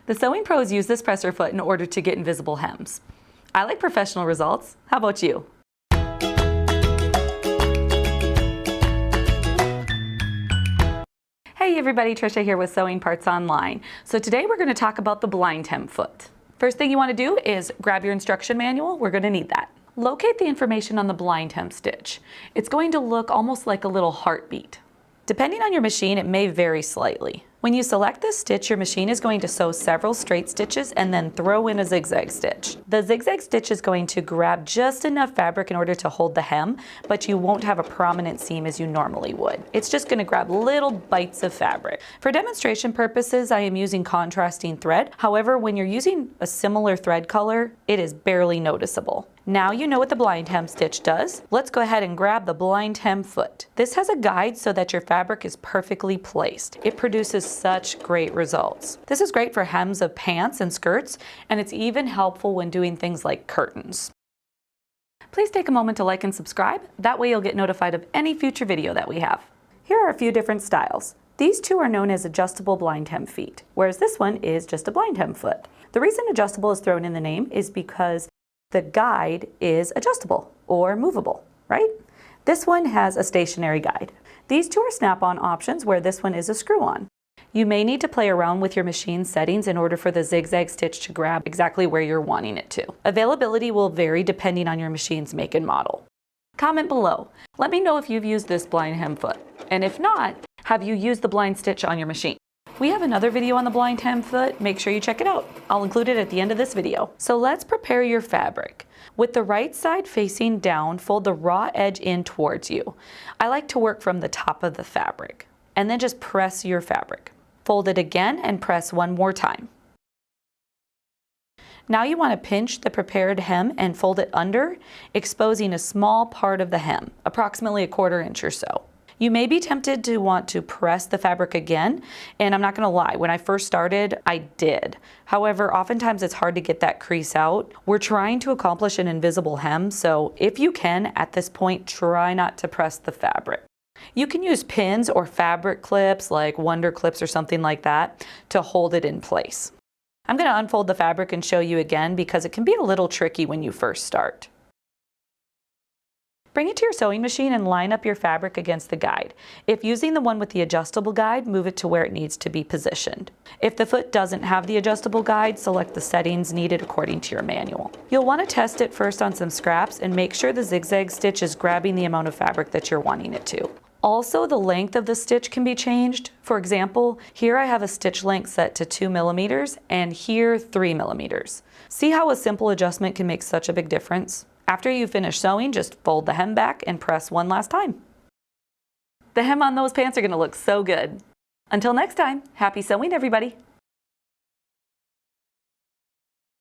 The sewing pros use this presser foot in order to get invisible hems. I like professional results. How about you? Hey everybody, Trisha here with Sewing Parts Online. So today we're going to talk about the blind hem foot. First thing you want to do is grab your instruction manual. We're going to need that. Locate the information on the blind hem stitch. It's going to look almost like a little heartbeat. Depending on your machine, it may vary slightly. When you select this stitch, your machine is going to sew several straight stitches and then throw in a zigzag stitch. The zigzag stitch is going to grab just enough fabric in order to hold the hem, but you won't have a prominent seam as you normally would. It's just going to grab little bites of fabric. For demonstration purposes, I am using contrasting thread. However, when you're using a similar thread color, it is barely noticeable. Now you know what the blind hem stitch does. Let's go ahead and grab the blind hem foot. This has a guide so that your fabric is perfectly placed. It produces such great results. This is great for hems of pants and skirts, and it's even helpful when doing things like curtains. Please take a moment to like and subscribe. That way you'll get notified of any future video that we have. Here are a few different styles. These two are known as adjustable blind hem feet, whereas this one is just a blind hem foot. The reason adjustable is thrown in the name is because the guide is adjustable or movable, right? This one has a stationary guide. These two are snap-on options, where this one is a screw-on. You may need to play around with your machine settings in order for the zigzag stitch to grab exactly where you're wanting it to. Availability will vary depending on your machine's make and model. Comment below. Let me know if you've used this blind hem foot. And if not, have you used the blind stitch on your machine? We have another video on the blind hem foot. Make sure you check it out. I'll include it at the end of this video. So let's prepare your fabric. With the right side facing down, fold the raw edge in towards you. I like to work from the top of the fabric, and then just press your fabric. Fold it again and press one more time. Now you want to pinch the prepared hem and fold it under, exposing a small part of the hem, approximately 1/4 inch or so. You may be tempted to want to press the fabric again, and I'm not going to lie, when I first started, I did. However, oftentimes it's hard to get that crease out. We're trying to accomplish an invisible hem, so if you can, at this point, try not to press the fabric. You can use pins or fabric clips like Wonder Clips or something like that to hold it in place. I'm going to unfold the fabric and show you again because it can be a little tricky when you first start. Bring it to your sewing machine and line up your fabric against the guide. If using the one with the adjustable guide, move it to where it needs to be positioned. If the foot doesn't have the adjustable guide, select the settings needed according to your manual. You'll want to test it first on some scraps and make sure the zigzag stitch is grabbing the amount of fabric that you're wanting it to. Also, the length of the stitch can be changed. For example, here I have a stitch length set to 2 millimeters and here 3 millimeters. See how a simple adjustment can make such a big difference? After you finish sewing, just fold the hem back and press one last time. The hem on those pants are going to look so good. Until next time, happy sewing, everybody!